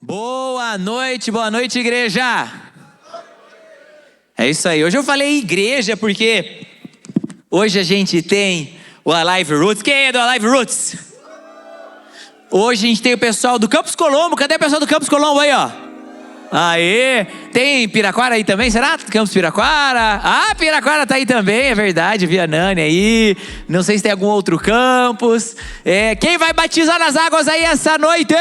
Boa noite, igreja! É isso aí, hoje eu falei igreja porque hoje a gente tem o Alive Roots. Quem é do Alive Roots? Hoje a gente tem o pessoal do Campos Colombo. Cadê o pessoal do Campos Colombo aí, ó? Aê! Tem Piraquara aí também, será? Campos Piraquara? Ah, Piraquara tá aí também, é verdade, Vianane aí. Não sei se tem algum outro campus. Quem vai batizar nas águas aí essa noite?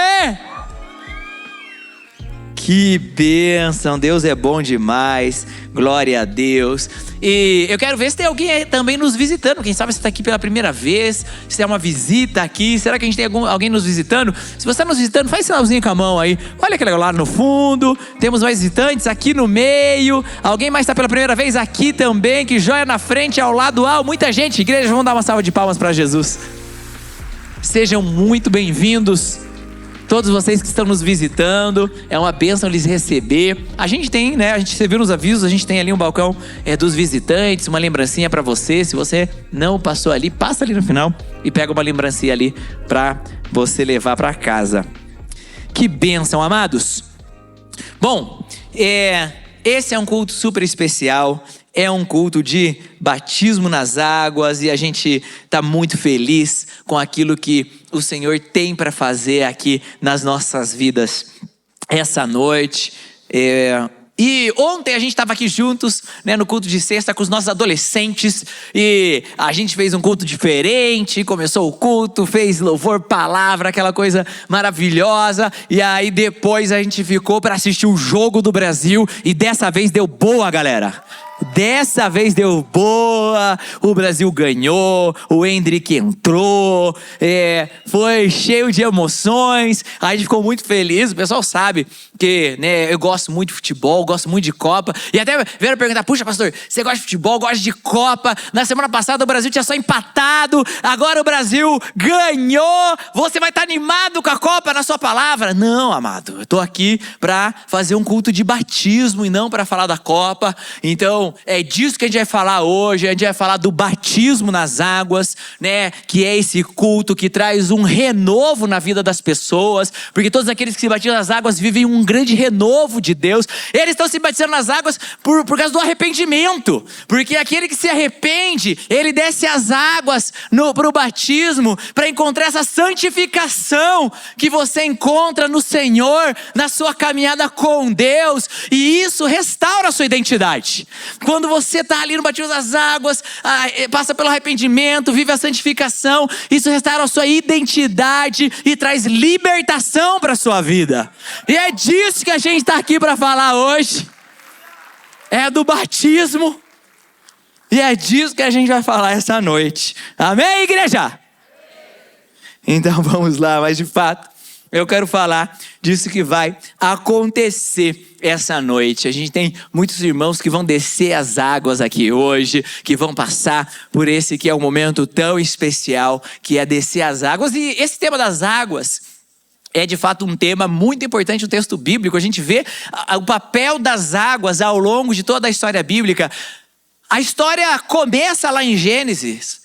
Que bênção, Deus é bom demais, glória a Deus. E eu quero ver se tem alguém também nos visitando. Quem sabe você está aqui pela primeira vez, se é uma visita aqui. Será que a gente tem alguém nos visitando? Se você está nos visitando, faz sinalzinho com a mão aí. Olha que legal, lá no fundo, temos mais visitantes aqui no meio. Alguém mais está pela primeira vez aqui também, que joia na frente, ao lado, muita gente. Igreja, vamos dar uma salva de palmas para Jesus. Sejam muito bem-vindos. Todos vocês que estão nos visitando, é uma bênção lhes receber. A gente tem, né? Você viu nos avisos, a gente tem ali um balcão dos visitantes, uma lembrancinha para você. Se você não passou ali, passa ali no final e pega uma lembrancinha ali para você levar para casa. Que bênção, amados! Bom, esse é um culto super especial. É um culto de batismo nas águas e a gente está muito feliz com aquilo que o Senhor tem para fazer aqui nas nossas vidas essa noite. E ontem a gente estava aqui juntos, né, no culto de sexta com os nossos adolescentes e a gente fez um culto diferente, começou o culto, fez louvor, palavra, aquela coisa maravilhosa e aí depois a gente ficou para assistir o jogo do Brasil e dessa vez deu boa, galera. Dessa vez deu boa, o Brasil ganhou, o Hendrick entrou, foi cheio de emoções, a gente ficou muito feliz. O pessoal sabe que, né, eu gosto muito de futebol, gosto muito de Copa, e até vieram perguntar, puxa pastor, você gosta de futebol, gosta de Copa? Na semana passada o Brasil tinha só empatado, agora o Brasil ganhou, você vai estar animado com a Copa na sua palavra? Não, amado, eu estou aqui para fazer um culto de batismo e não para falar da Copa. Então é disso que a gente vai falar hoje. A gente vai falar do batismo nas águas, né? Que é esse culto que traz um renovo na vida das pessoas, porque todos aqueles que se batizam nas águas vivem um grande renovo de Deus. Eles estão se batizando nas águas por causa do arrependimento, porque aquele que se arrepende, ele desce as águas para o batismo, para encontrar essa santificação que você encontra no Senhor, na sua caminhada com Deus, e isso restaura a sua identidade. Quando você está ali no batismo das águas, passa pelo arrependimento, vive a santificação, isso restaura a sua identidade e traz libertação para a sua vida. E é disso que a gente está aqui para falar hoje. É do batismo. E é disso que a gente vai falar essa noite. Amém, igreja? Então vamos lá, mas de fato eu quero falar disso que vai acontecer essa noite. A gente tem muitos irmãos que vão descer as águas aqui hoje, que vão passar por esse que é um momento tão especial, que é descer as águas. E esse tema das águas é de fato um tema muito importante no texto bíblico. A gente vê o papel das águas ao longo de toda a história bíblica. A história começa lá em Gênesis,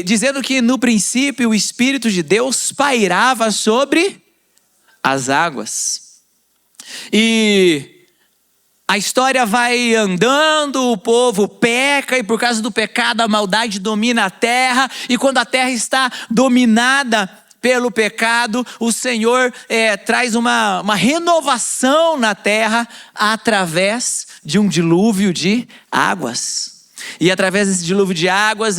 dizendo que no princípio o Espírito de Deus pairava sobre as águas. E a história vai andando, o povo peca e por causa do pecado a maldade domina a terra. E quando a terra está dominada pelo pecado, o Senhor traz uma renovação na terra através de um dilúvio de águas. E através desse dilúvio de águas,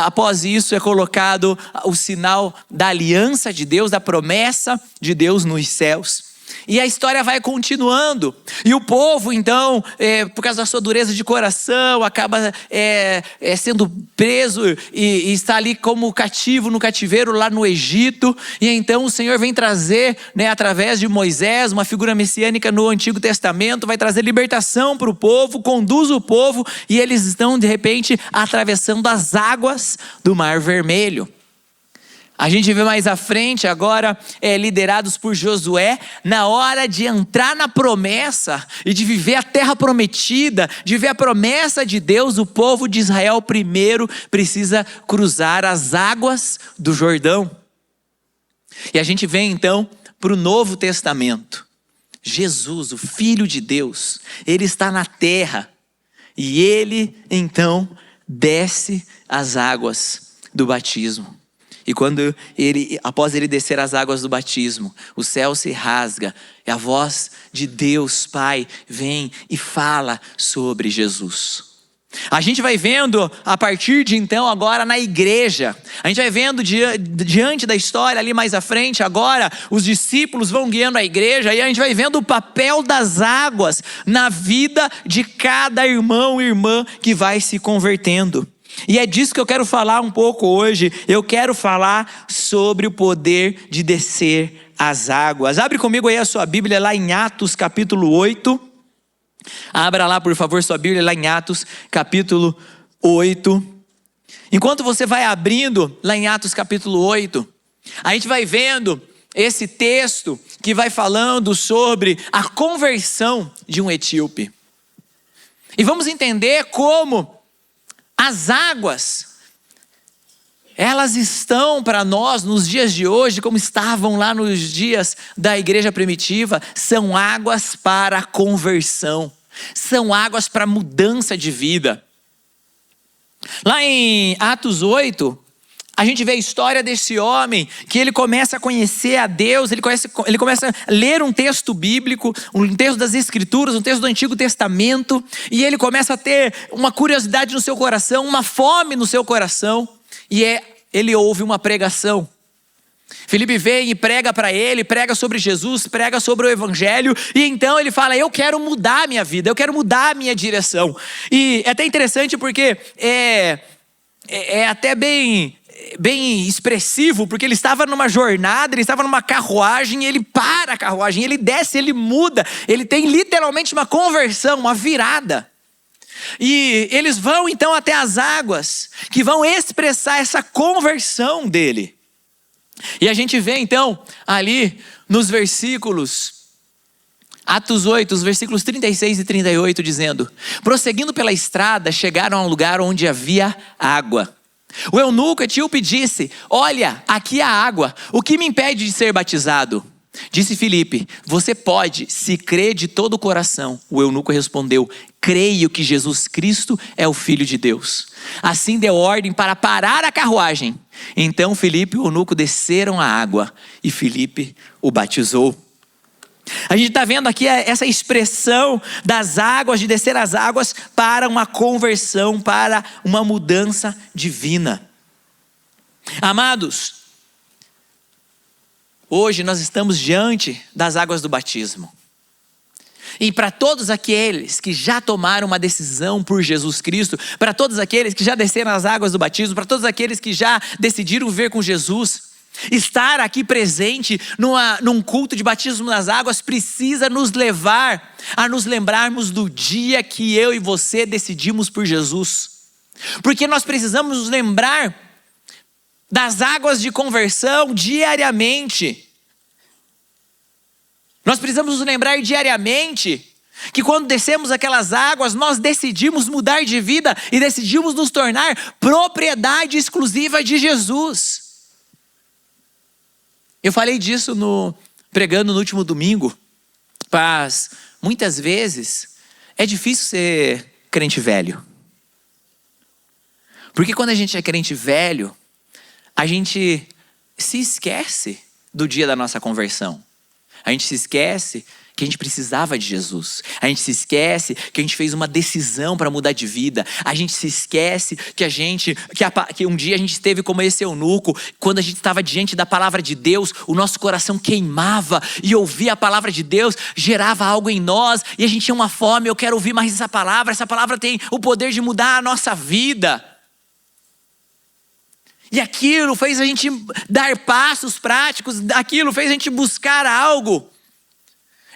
após isso é colocado o sinal da aliança de Deus, da promessa de Deus nos céus. E a história vai continuando. E o povo, então, por causa da sua dureza de coração, acaba sendo preso e está ali como cativo no cativeiro lá no Egito. E então o Senhor vem trazer, né, através de Moisés, uma figura messiânica no Antigo Testamento, vai trazer libertação para o povo, conduz o povo e eles estão de repente atravessando as águas do Mar Vermelho. A gente vê mais à frente agora, liderados por Josué, na hora de entrar na promessa e de viver a terra prometida, de ver a promessa de Deus, o povo de Israel primeiro precisa cruzar as águas do Jordão. E a gente vê então para o Novo Testamento. Jesus, o Filho de Deus, ele está na terra e ele então desce as águas do batismo. E após ele descer as águas do batismo, o céu se rasga e a voz de Deus Pai vem e fala sobre Jesus. A gente vai vendo a partir de então agora na igreja, a gente vai vendo diante da história ali mais à frente, agora os discípulos vão guiando a igreja e a gente vai vendo o papel das águas na vida de cada irmão e irmã que vai se convertendo. E é disso que eu quero falar um pouco hoje. Eu quero falar sobre o poder de descer as águas. Abre comigo aí a sua Bíblia lá em Atos capítulo 8. Abra lá, por favor, sua Bíblia lá em Atos capítulo 8. Enquanto você vai abrindo lá em Atos capítulo 8, a gente vai vendo esse texto que vai falando sobre a conversão de um etíope. E vamos entender como as águas, elas estão para nós nos dias de hoje, como estavam lá nos dias da igreja primitiva, são águas para a conversão, são águas para mudança de vida. Lá em Atos 8, a gente vê a história desse homem, que ele começa a conhecer a Deus, ele começa a ler um texto bíblico, um texto das Escrituras, um texto do Antigo Testamento, e ele começa a ter uma curiosidade no seu coração, uma fome no seu coração, e ele ouve uma pregação. Filipe vem e prega para ele, prega sobre Jesus, prega sobre o Evangelho, e então ele fala: eu quero mudar a minha vida, eu quero mudar a minha direção. E é até interessante porque é até bem expressivo, porque ele estava numa jornada, ele estava numa carruagem, ele para a carruagem, ele desce, ele muda, ele tem literalmente uma conversão, uma virada. E eles vão então até as águas, que vão expressar essa conversão dele. E a gente vê então ali nos versículos, Atos 8, os versículos 36 e 38 dizendo: prosseguindo pela estrada, chegaram a um lugar onde havia água. O eunuco etíope disse: olha, aqui há água, o que me impede de ser batizado? Disse Filipe: você pode, se crê de todo o coração. O eunuco respondeu: creio que Jesus Cristo é o Filho de Deus. Assim deu ordem para parar a carruagem. Então Filipe e o eunuco desceram a água e Filipe o batizou. A gente está vendo aqui essa expressão das águas, de descer as águas para uma conversão, para uma mudança divina. Amados, hoje nós estamos diante das águas do batismo. E para todos aqueles que já tomaram uma decisão por Jesus Cristo, para todos aqueles que já desceram as águas do batismo, para todos aqueles que já decidiram viver com Jesus, estar aqui presente num culto de batismo nas águas precisa nos levar a nos lembrarmos do dia que eu e você decidimos por Jesus. Porque nós precisamos nos lembrar das águas de conversão diariamente. Nós precisamos nos lembrar diariamente que quando descemos aquelas águas, nós decidimos mudar de vida e decidimos nos tornar propriedade exclusiva de Jesus. Eu falei disso pregando no último domingo, mas muitas vezes é difícil ser crente velho. Porque quando a gente é crente velho, a gente se esquece do dia da nossa conversão. A gente se esquece que a gente precisava de Jesus. A gente se esquece que a gente fez uma decisão para mudar de vida. A gente se esquece que um dia a gente esteve como esse eunuco. Quando a gente estava diante da palavra de Deus, o nosso coração queimava e ouvir a palavra de Deus gerava algo em nós. E a gente tinha uma fome: eu quero ouvir mais essa palavra tem o poder de mudar a nossa vida. E aquilo fez a gente dar passos práticos, aquilo fez a gente buscar algo.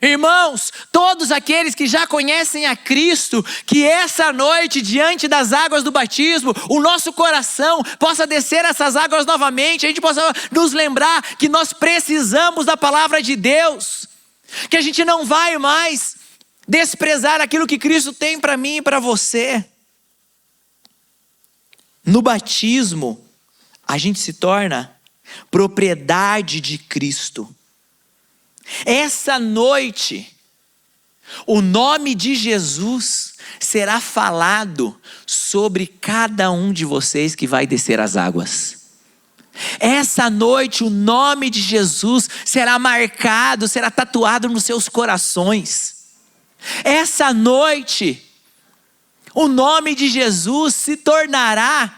Irmãos, todos aqueles que já conhecem a Cristo, que essa noite, diante das águas do batismo, o nosso coração possa descer essas águas novamente, a gente possa nos lembrar que nós precisamos da palavra de Deus, que a gente não vai mais desprezar aquilo que Cristo tem para mim e para você. No batismo, a gente se torna propriedade de Cristo. Essa noite, o nome de Jesus será falado sobre cada um de vocês que vai descer as águas. Essa noite o nome de Jesus será marcado, será tatuado nos seus corações. Essa noite o nome de Jesus se tornará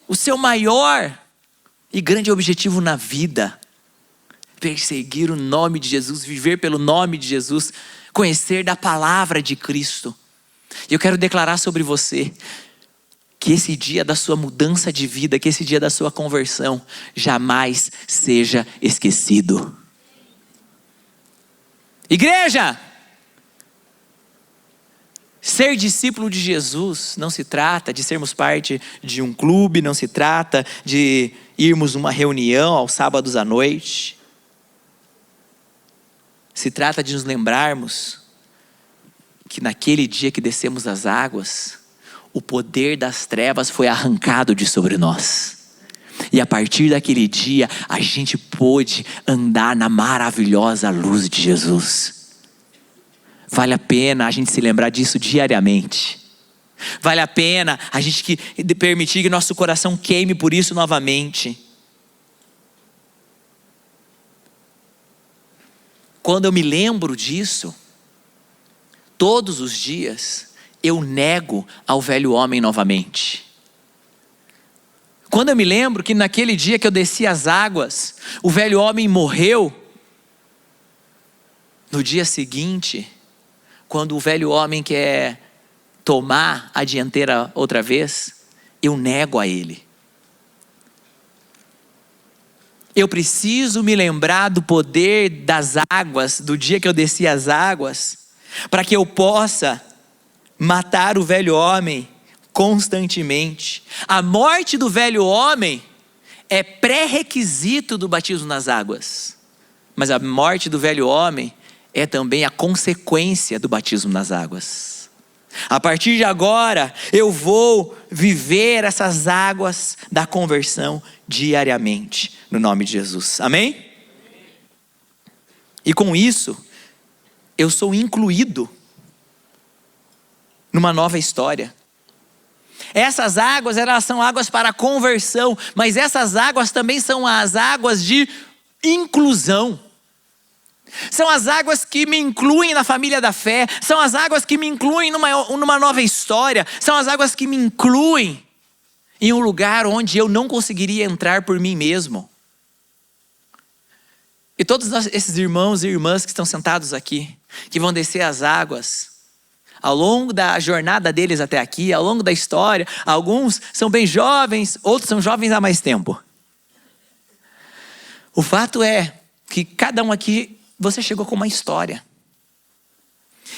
o seu maior e grande objetivo na vida. Perseguir o nome de Jesus, viver pelo nome de Jesus, conhecer da palavra de Cristo. E eu quero declarar sobre você que esse dia da sua mudança de vida, que esse dia da sua conversão jamais seja esquecido. Igreja! Ser discípulo de Jesus não se trata de sermos parte de um clube, não se trata de irmos numa reunião aos sábados à noite. Se trata de nos lembrarmos que naquele dia que descemos as águas, o poder das trevas foi arrancado de sobre nós. E a partir daquele dia, a gente pôde andar na maravilhosa luz de Jesus. Vale a pena a gente se lembrar disso diariamente. Vale a pena a gente permitir que nosso coração queime por isso novamente. Quando eu me lembro disso, todos os dias eu nego ao velho homem novamente. Quando eu me lembro que naquele dia que eu desci as águas, o velho homem morreu, no dia seguinte, quando o velho homem quer tomar a dianteira outra vez, eu nego a ele. Eu preciso me lembrar do poder das águas, do dia que eu desci as águas, para que eu possa matar o velho homem constantemente. A morte do velho homem é pré-requisito do batismo nas águas, mas a morte do velho homem é também a consequência do batismo nas águas. A partir de agora, eu vou viver essas águas da conversão diariamente, no nome de Jesus. Amém? E com isso, eu sou incluído numa nova história. Essas águas, elas são águas para a conversão, mas essas águas também são as águas de inclusão. São as águas que me incluem na família da fé, são as águas que me incluem numa nova história, são as águas que me incluem em um lugar onde eu não conseguiria entrar por mim mesmo. E todos esses irmãos e irmãs que estão sentados aqui, que vão descer as águas, ao longo da jornada deles até aqui, ao longo da história, alguns são bem jovens, outros são jovens há mais tempo. O fato é que cada um aqui, você chegou com uma história.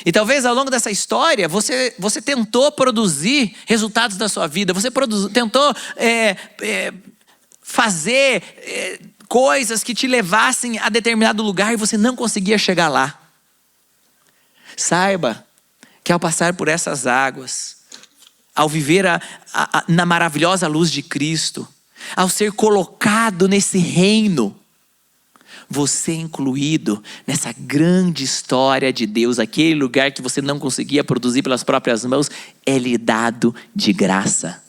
E talvez ao longo dessa história, você tentou produzir resultados da sua vida. Você tentou fazer coisas que te levassem a determinado lugar e você não conseguia chegar lá. Saiba que ao passar por essas águas, ao viver na maravilhosa luz de Cristo, ao ser colocado nesse reino, você é incluído nessa grande história de Deus. Aquele lugar que você não conseguia produzir pelas próprias mãos, é lhe dado de graça.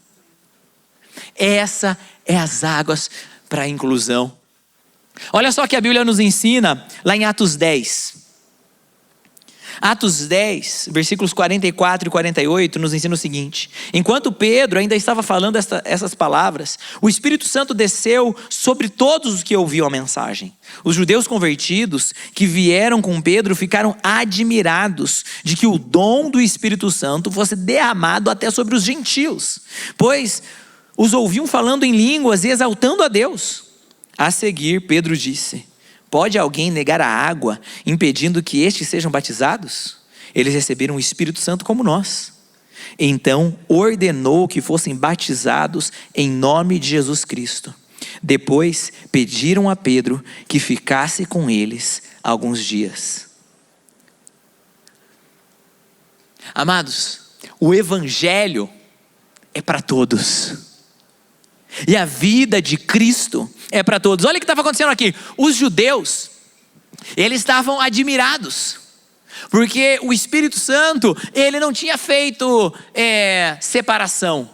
Essa é as águas para a inclusão. Olha só que a Bíblia nos ensina lá em Atos 10. Atos 10, versículos 44 e 48 nos ensina o seguinte: enquanto Pedro ainda estava falando essas palavras, o Espírito Santo desceu sobre todos os que ouviam a mensagem. Os judeus convertidos que vieram com Pedro ficaram admirados de que o dom do Espírito Santo fosse derramado até sobre os gentios, pois os ouviam falando em línguas e exaltando a Deus. A seguir, Pedro disse: pode alguém negar a água, impedindo que estes sejam batizados? Eles receberam o Espírito Santo como nós. Então ordenou que fossem batizados em nome de Jesus Cristo. Depois pediram a Pedro que ficasse com eles alguns dias. Amados, o Evangelho é para todos. E a vida de Cristo é para todos. Olha o que estava acontecendo aqui. Os judeus Eles estavam admirados, porque o Espírito Santo, ele não tinha feito separação.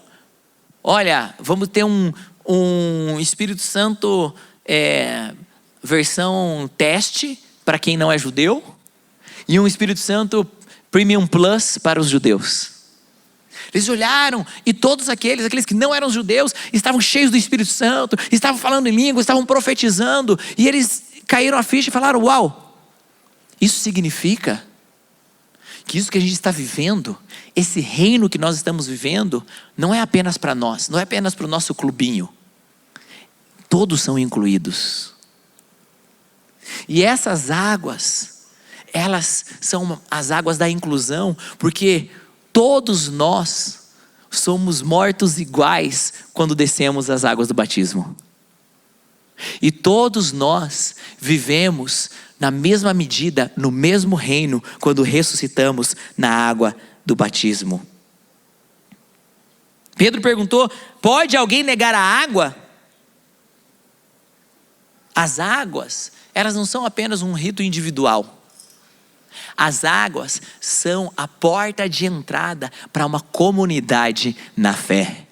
Olha, vamos ter um Espírito Santo versão teste para quem não é judeu, e um Espírito Santo Premium Plus para os judeus. Eles olharam e todos aqueles que não eram judeus estavam cheios do Espírito Santo, estavam falando em língua, estavam profetizando, e eles caíram a ficha e falaram: uau, isso significa que isso que a gente está vivendo, esse reino que nós estamos vivendo, não é apenas para nós, não é apenas para o nosso clubinho. Todos são incluídos. E essas águas, elas são as águas da inclusão, porque todos nós somos mortos iguais quando descemos as águas do batismo. E todos nós vivemos na mesma medida, no mesmo reino, quando ressuscitamos na água do batismo. Pedro perguntou: pode alguém negar a água? As águas, elas não são apenas um rito individual. As águas são a porta de entrada para uma comunidade na fé.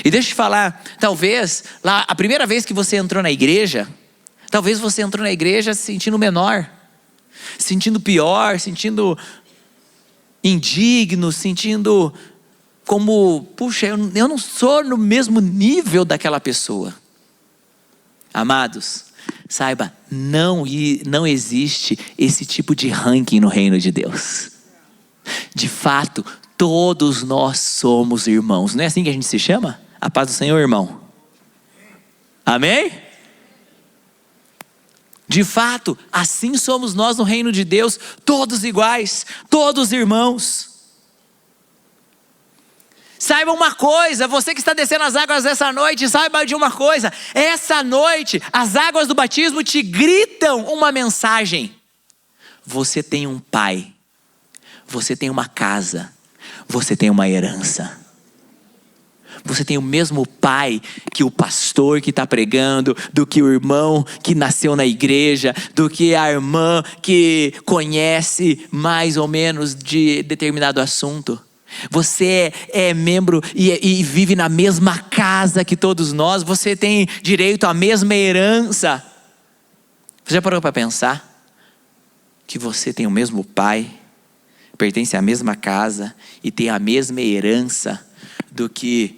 E deixa eu te falar, talvez lá a primeira vez que você entrou na igreja, talvez você entrou na igreja se sentindo menor, se sentindo pior, sentindo indigno, sentindo como, puxa, eu não sou no mesmo nível daquela pessoa. Amados, saiba, não existe esse tipo de ranking no reino de Deus. De fato, todos nós somos irmãos. Não é assim que a gente se chama? A paz do Senhor, irmão. Amém? De fato, assim somos nós no reino de Deus, todos iguais, todos irmãos. Saiba uma coisa, você que está descendo as águas essa noite, saiba de uma coisa: essa noite, as águas do batismo te gritam uma mensagem. Você tem um pai, você tem uma casa, você tem uma herança. Você tem o mesmo pai que o pastor que está pregando, do que o irmão que nasceu na igreja, do que a irmã que conhece mais ou menos de determinado assunto. Você é membro e vive na mesma casa que todos nós. Você tem direito à mesma herança. Você já parou para pensar que você tem o mesmo pai, pertence à mesma casa e tem a mesma herança do que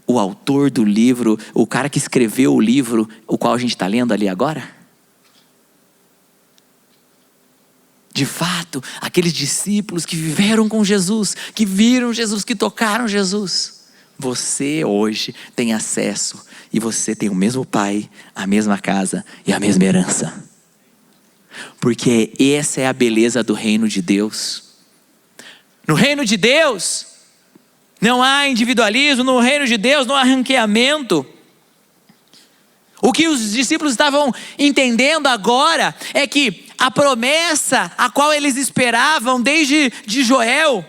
o autor do livro, o cara que escreveu o livro, o qual a gente está lendo ali agora? De fato, aqueles discípulos que viveram com Jesus, que viram Jesus, que tocaram Jesus. Você hoje tem acesso e você tem o mesmo pai, a mesma casa e a mesma herança. Porque essa é a beleza do reino de Deus. No reino de Deus não há individualismo, no reino de Deus não há ranqueamento. O que os discípulos estavam entendendo agora é que a promessa a qual eles esperavam desde Joel,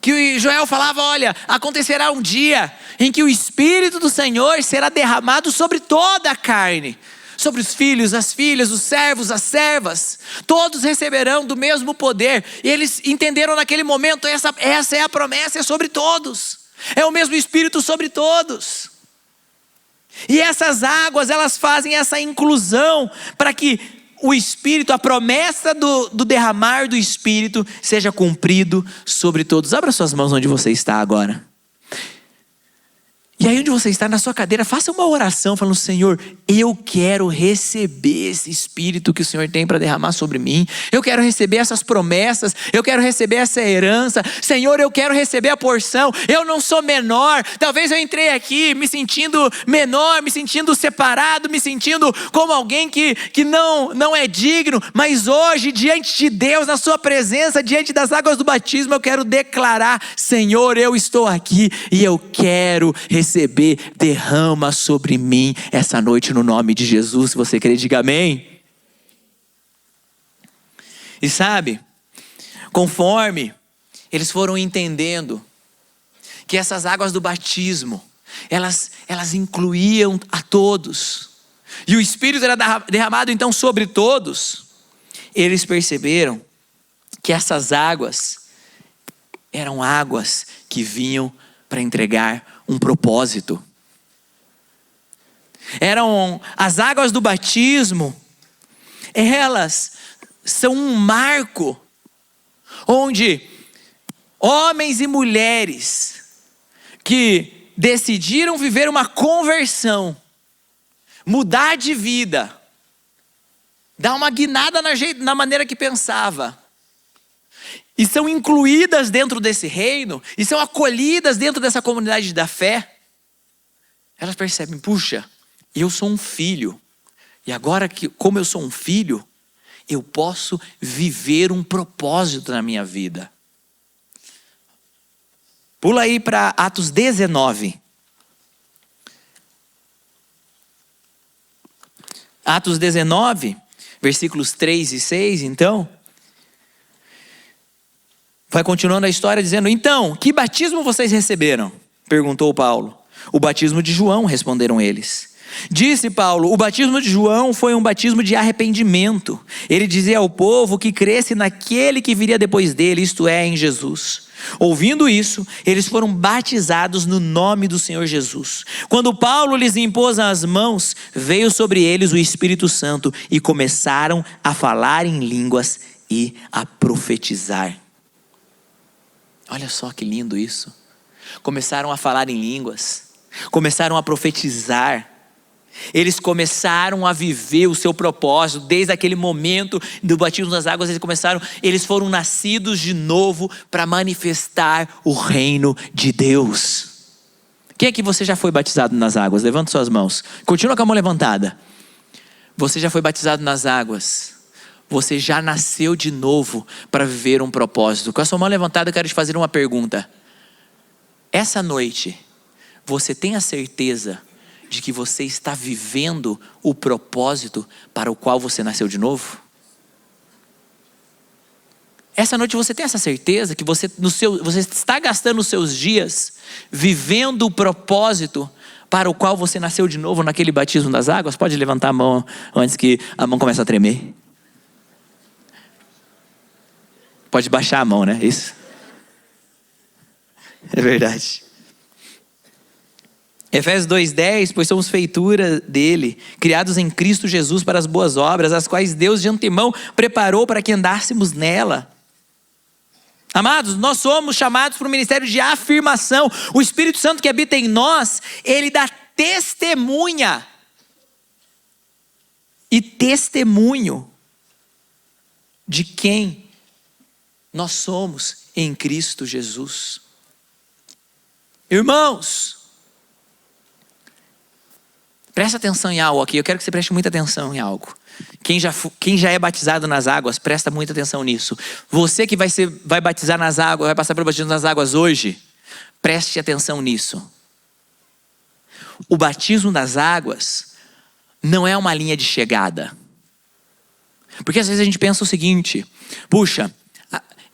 que Joel falava: olha, acontecerá um dia em que o Espírito do Senhor será derramado sobre toda a carne, sobre os filhos, as filhas, os servos, as servas, todos receberão do mesmo poder. E eles entenderam naquele momento: essa é a promessa, é sobre todos, é o mesmo Espírito sobre todos. E essas águas, elas fazem essa inclusão para que o Espírito, a promessa do derramar do Espírito seja cumprido sobre todos. Abra suas mãos onde você está agora. E aí onde você está, na sua cadeira, faça uma oração falando: Senhor, eu quero receber esse Espírito que o Senhor tem para derramar sobre mim. Eu quero receber essas promessas, eu quero receber essa herança. Senhor, eu quero receber a porção. Eu não sou menor. Talvez eu entrei aqui me sentindo menor, me sentindo separado, me sentindo como alguém que não é digno. Mas hoje, diante de Deus, na sua presença, diante das águas do batismo, eu quero declarar: Senhor, eu estou aqui e eu quero receber. Derrama sobre mim essa noite no nome de Jesus. Se você crê, diga amém. E sabe, conforme eles foram entendendo que essas águas do batismo, elas incluíam a todos, e o Espírito era derramado então sobre todos, eles perceberam que essas águas eram águas que vinham para entregar um propósito. Eram as águas do batismo, elas são um marco onde homens e mulheres que decidiram viver uma conversão, mudar de vida, dar uma guinada na maneira que pensava, e são incluídas dentro desse reino, e são acolhidas dentro dessa comunidade da fé, elas percebem, puxa, eu sou um filho, e agora que, como eu sou um filho, eu posso viver um propósito na minha vida. Pula aí para Atos 19. Atos 19, versículos 3 e 6, então. Vai continuando a história dizendo, então, que batismo vocês receberam? Perguntou Paulo. O batismo de João, responderam eles. Disse Paulo, o batismo de João foi um batismo de arrependimento. Ele dizia ao povo que cresce naquele que viria depois dele, isto é, em Jesus. Ouvindo isso, eles foram batizados no nome do Senhor Jesus. Quando Paulo lhes impôs as mãos, veio sobre eles o Espírito Santo e começaram a falar em línguas e a profetizar. Olha só que lindo isso. Começaram a falar em línguas, começaram a profetizar. Eles começaram a viver o seu propósito. Desde aquele momento do batismo das águas, eles foram nascidos de novo para manifestar o reino de Deus. Quem é que você já foi batizado nas águas? Levanta suas mãos. Continua com a mão levantada. Você já foi batizado nas águas. Você já nasceu de novo para viver um propósito. Com a sua mão levantada, eu quero te fazer uma pergunta. Essa noite, você tem a certeza de que você está vivendo o propósito para o qual você nasceu de novo? Essa noite você tem essa certeza que você está gastando os seus dias vivendo o propósito para o qual você nasceu de novo naquele batismo das águas? Pode levantar a mão antes que a mão comece a tremer. Pode baixar a mão, né? Isso. É verdade. Efésios 2:10, pois somos feitura dele, criados em Cristo Jesus para as boas obras, as quais Deus de antemão preparou para que andássemos nela. Amados, nós somos chamados para o ministério de afirmação. O Espírito Santo que habita em nós, ele dá testemunha. E testemunho de quem nós somos em Cristo Jesus. Irmãos, presta atenção em algo aqui. Eu quero que você preste muita atenção em algo. Quem já é batizado nas águas, presta muita atenção nisso. Você que vai batizar nas águas, vai passar pelo batismo nas águas hoje, preste atenção nisso. O batismo das águas não é uma linha de chegada. Porque às vezes a gente pensa o seguinte: puxa,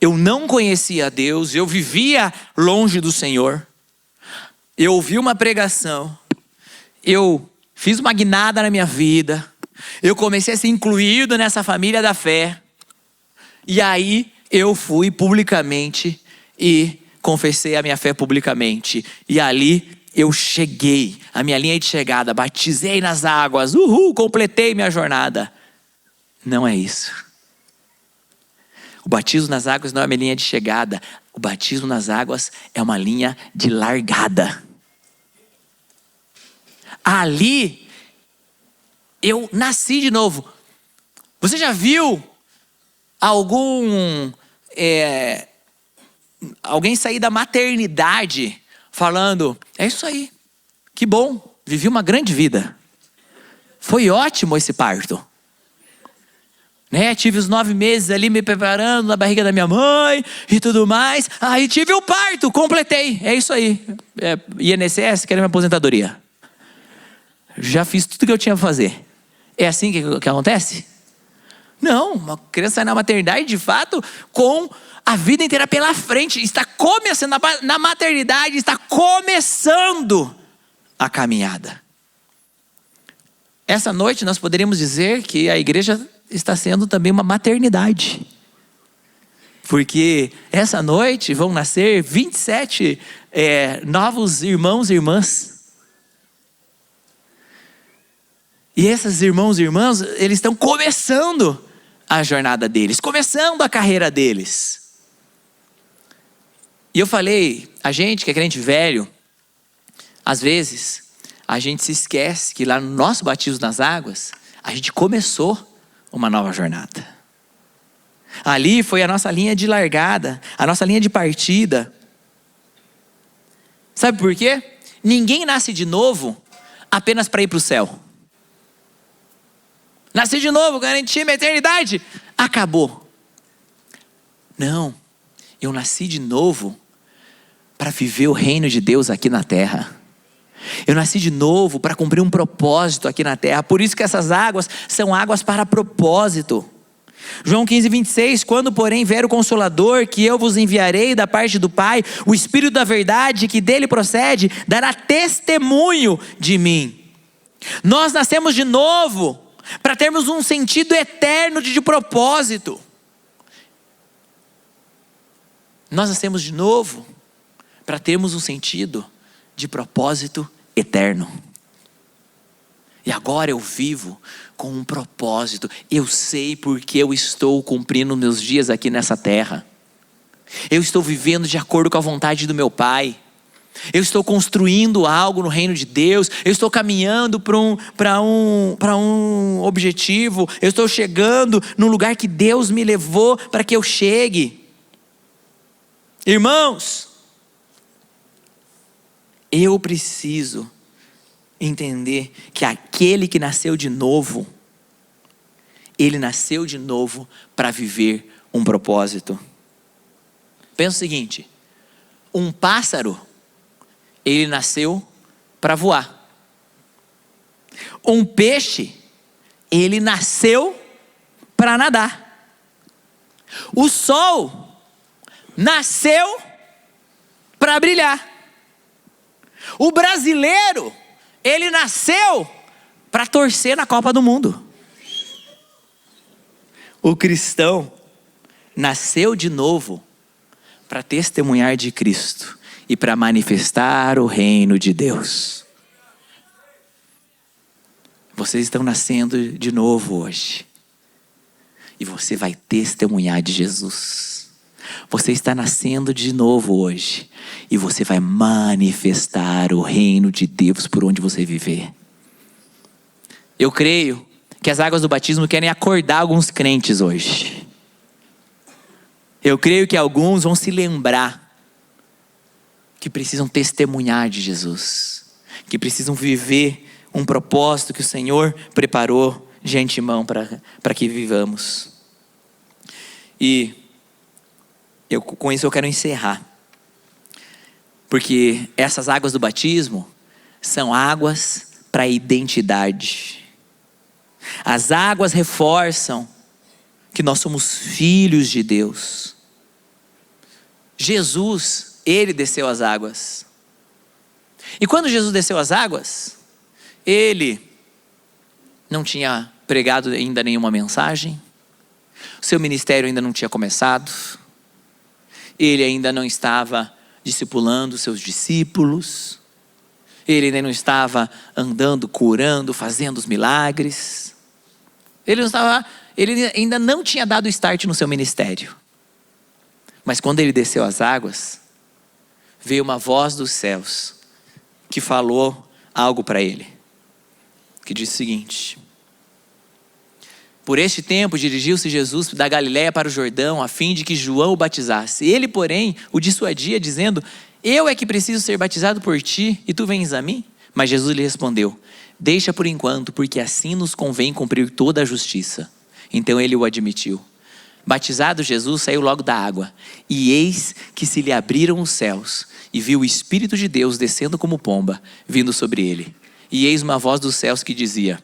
eu não conhecia a Deus, eu vivia longe do Senhor, eu ouvi uma pregação, eu fiz uma guinada na minha vida, eu comecei a ser incluído nessa família da fé, e aí eu fui publicamente e confessei a minha fé publicamente, e ali eu cheguei, a minha linha de chegada, batizei nas águas, completei minha jornada. Não é isso. O batismo nas águas não é uma linha de chegada. O batismo nas águas é uma linha de largada. Ali, eu nasci de novo. Você já viu alguém sair da maternidade falando, é isso aí, que bom, vivi uma grande vida. Foi ótimo esse parto. Né? Tive os 9 meses ali me preparando na barriga da minha mãe e tudo mais. Aí tive o parto, completei. É isso aí. INSS, quero minha aposentadoria. Já fiz tudo que eu tinha para fazer. É assim que acontece? Não, uma criança sai na maternidade de fato com a vida inteira pela frente. Está começando, na maternidade está começando a caminhada. essa noite nós poderíamos dizer que a igreja está sendo também uma maternidade. Porque essa noite vão nascer 27 novos irmãos e irmãs. E esses irmãos e irmãs, eles estão começando a jornada deles, começando a carreira deles. E eu falei, a gente que é crente velho, às vezes a gente se esquece que lá no nosso batismo nas águas, a gente começou uma nova jornada. Ali foi a nossa linha de largada, a nossa linha de partida. Sabe por quê? Ninguém nasce de novo apenas para ir para o céu. Nasci de novo, garanti minha eternidade. Acabou. Não, eu nasci de novo para viver o reino de Deus aqui na terra. Eu nasci de novo para cumprir um propósito aqui na terra. Por isso que essas águas são águas para propósito. João 15:26, quando porém vier o Consolador, que eu vos enviarei da parte do Pai, o Espírito da verdade que dele procede, dará testemunho de mim. Nós nascemos de novo para termos um sentido eterno de propósito. Nós nascemos de novo para termos um sentido de propósito eterno. E agora eu vivo com um propósito. Eu sei porque eu estou cumprindo meus dias aqui nessa terra. Eu estou vivendo de acordo com a vontade do meu Pai. Eu estou construindo algo no reino de Deus. Eu estou caminhando para um objetivo. Eu estou chegando no lugar que Deus me levou para que eu chegue. Irmãos, eu preciso entender que aquele que nasceu de novo, ele nasceu de novo para viver um propósito. Pensa o seguinte: um pássaro, ele nasceu para voar. Um peixe, ele nasceu para nadar. O sol nasceu para brilhar. O brasileiro, ele nasceu para torcer na Copa do Mundo. O cristão nasceu de novo para testemunhar de Cristo e para manifestar o reino de Deus. Vocês estão nascendo de novo hoje. E você vai testemunhar de Jesus. Você está nascendo de novo hoje. E você vai manifestar o reino de Deus por onde você viver. Eu creio que as águas do batismo querem acordar alguns crentes hoje. Eu creio que alguns vão se lembrar que precisam testemunhar de Jesus, que precisam viver um propósito que o Senhor preparou de antemão para que vivamos. E com isso eu quero encerrar, porque essas águas do batismo são águas para a identidade. As águas reforçam que nós somos filhos de Deus. Jesus, ele desceu as águas. E quando Jesus desceu as águas, ele não tinha pregado ainda nenhuma mensagem, o seu ministério ainda não tinha começado, ele ainda não estava discipulando seus discípulos, ele ainda não estava andando, curando, fazendo os milagres, ele ainda não tinha dado start no seu ministério. Mas quando ele desceu as águas, veio uma voz dos céus que falou algo para ele, que disse o seguinte: por este tempo dirigiu-se Jesus da Galiléia para o Jordão, a fim de que João o batizasse. Ele, porém, o dissuadia, dizendo: eu é que preciso ser batizado por ti, e tu vens a mim? Mas Jesus lhe respondeu: deixa por enquanto, porque assim nos convém cumprir toda a justiça. Então ele o admitiu. Batizado Jesus, saiu logo da água, e eis que se lhe abriram os céus, e viu o Espírito de Deus descendo como pomba, vindo sobre ele. E eis uma voz dos céus que dizia: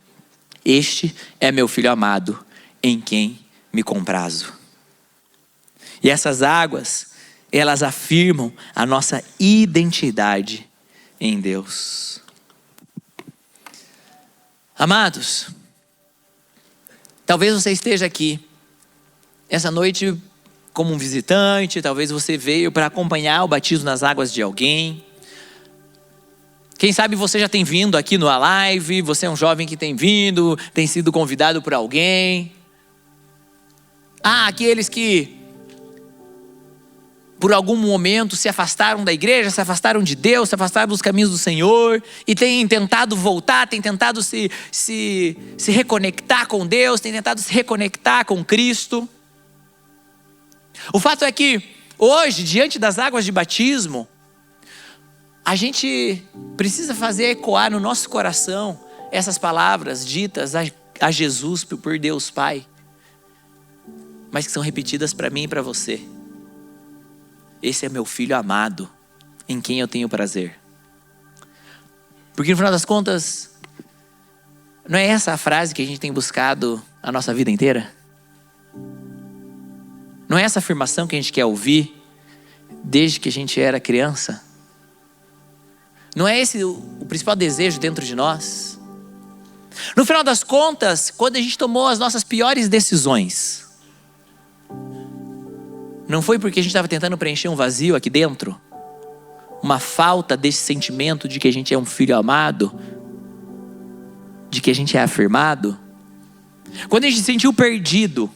este é meu filho amado, em quem me comprazo. E essas águas, elas afirmam a nossa identidade em Deus. Amados, talvez você esteja aqui essa noite como um visitante, talvez você veio para acompanhar o batismo nas águas de alguém. Quem sabe você já tem vindo aqui no Alive, você é um jovem que tem vindo, tem sido convidado por alguém. Aqueles que por algum momento se afastaram da igreja, se afastaram de Deus, se afastaram dos caminhos do Senhor e têm tentado voltar, têm tentado se reconectar com Deus, têm tentado se reconectar com Cristo. O fato é que hoje, diante das águas de batismo, a gente precisa fazer ecoar no nosso coração essas palavras ditas a Jesus por Deus Pai, mas que são repetidas para mim e para você. Esse é meu filho amado, em quem eu tenho prazer. Porque no final das contas, não é essa a frase que a gente tem buscado a nossa vida inteira? Não é essa afirmação que a gente quer ouvir desde que a gente era criança? Não é esse o principal desejo dentro de nós? No final das contas, quando a gente tomou as nossas piores decisões, não foi porque a gente estava tentando preencher um vazio aqui dentro? Uma falta desse sentimento de que a gente é um filho amado? De que a gente é afirmado? Quando a gente se sentiu perdido,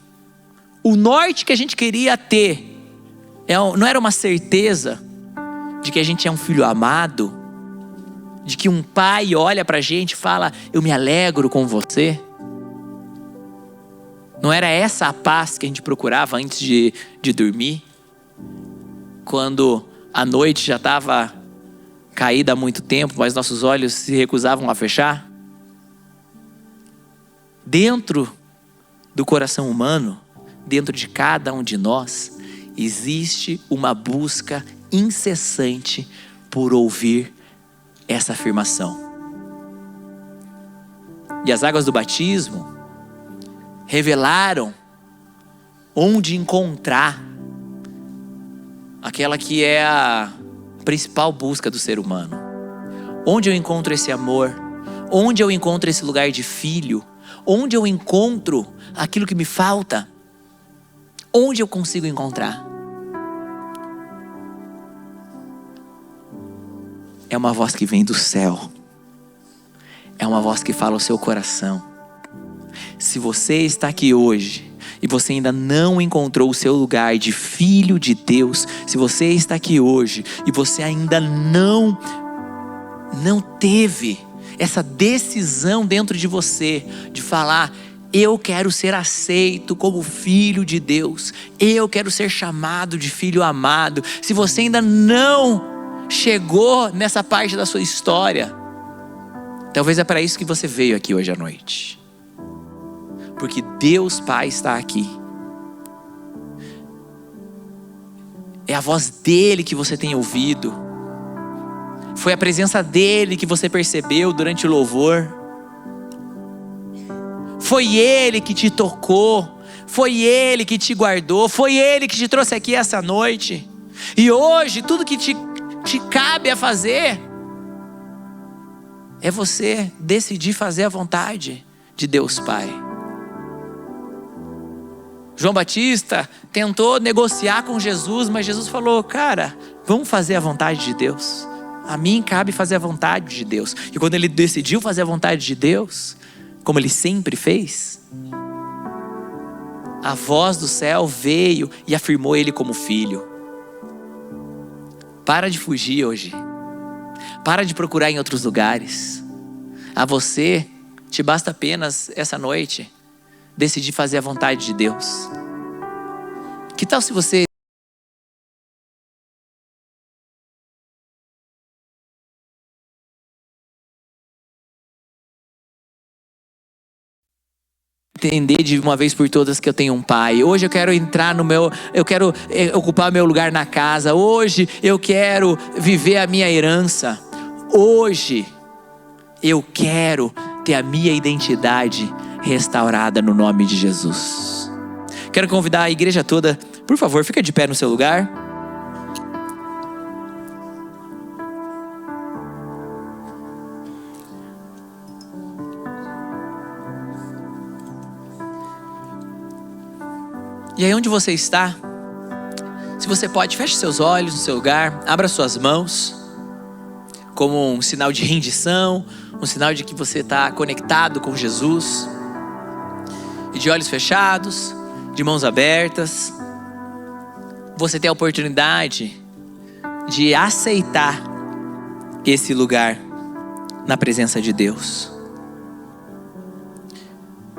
o norte que a gente queria ter não era uma certeza de que a gente é um filho amado, de que um pai olha pra gente e fala: eu me alegro com você. Não era essa a paz que a gente procurava antes de dormir? Quando a noite já estava caída há muito tempo, mas nossos olhos se recusavam a fechar? Dentro do coração humano, dentro de cada um de nós, existe uma busca incessante por ouvir essa afirmação. E as águas do batismo revelaram onde encontrar aquela que é a principal busca do ser humano. Onde eu encontro esse amor? Onde eu encontro esse lugar de filho? Onde eu encontro aquilo que me falta? Onde eu consigo encontrar? É uma voz que vem do céu. É uma voz que fala ao seu coração. Se você está aqui hoje e você ainda não encontrou o seu lugar de filho de Deus, se você está aqui hoje e você ainda não teve essa decisão dentro de você de falar: eu quero ser aceito como filho de Deus, eu quero ser chamado de filho amado. Se você ainda não chegou nessa parte da sua história, talvez é para isso que você veio aqui hoje à noite. Porque Deus Pai está aqui. É a voz dele que você tem ouvido. Foi a presença dele que você percebeu durante o louvor. Foi ele que te tocou. Foi ele que te guardou. Foi ele que te trouxe aqui essa noite. E hoje tudo que te cabe a fazer é você decidir fazer a vontade de Deus Pai. João Batista tentou negociar com Jesus, mas Jesus falou: cara, vamos fazer a vontade de Deus. A mim cabe fazer a vontade de Deus. E quando ele decidiu fazer a vontade de Deus, como ele sempre fez, a voz do céu veio e afirmou ele como filho. Para de fugir hoje. Para de procurar em outros lugares. A você te basta apenas essa noite decidir fazer a vontade de Deus. Que tal se você entender de uma vez por todas que eu tenho um pai? Hoje eu quero entrar eu quero ocupar meu lugar na casa. Hoje eu quero viver a minha herança. Hoje eu quero ter a minha identidade restaurada no nome de Jesus. Quero convidar a igreja toda, por favor, fica de pé no seu lugar. E aí onde você está, se você pode, feche seus olhos no seu lugar, abra suas mãos, como um sinal de rendição, um sinal de que você está conectado com Jesus. E de olhos fechados, de mãos abertas, você tem a oportunidade de aceitar esse lugar na presença de Deus.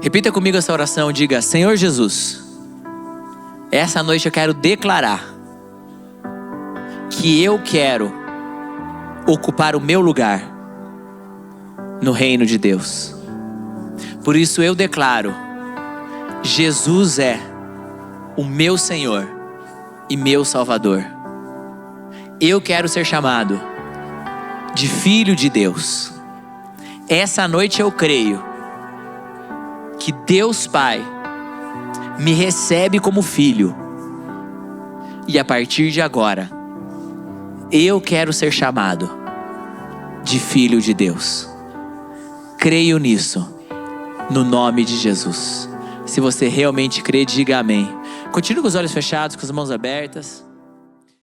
Repita comigo essa oração, diga: Senhor Jesus, essa noite eu quero declarar que eu quero ocupar o meu lugar no reino de Deus. Por isso eu declaro: Jesus é o meu Senhor e meu Salvador. Eu quero ser chamado de filho de Deus. Essa noite eu creio que Deus Pai me recebe como filho. E a partir de agora, eu quero ser chamado de filho de Deus. Creio nisso, no nome de Jesus. Se você realmente crê, diga amém. Continue com os olhos fechados, com as mãos abertas.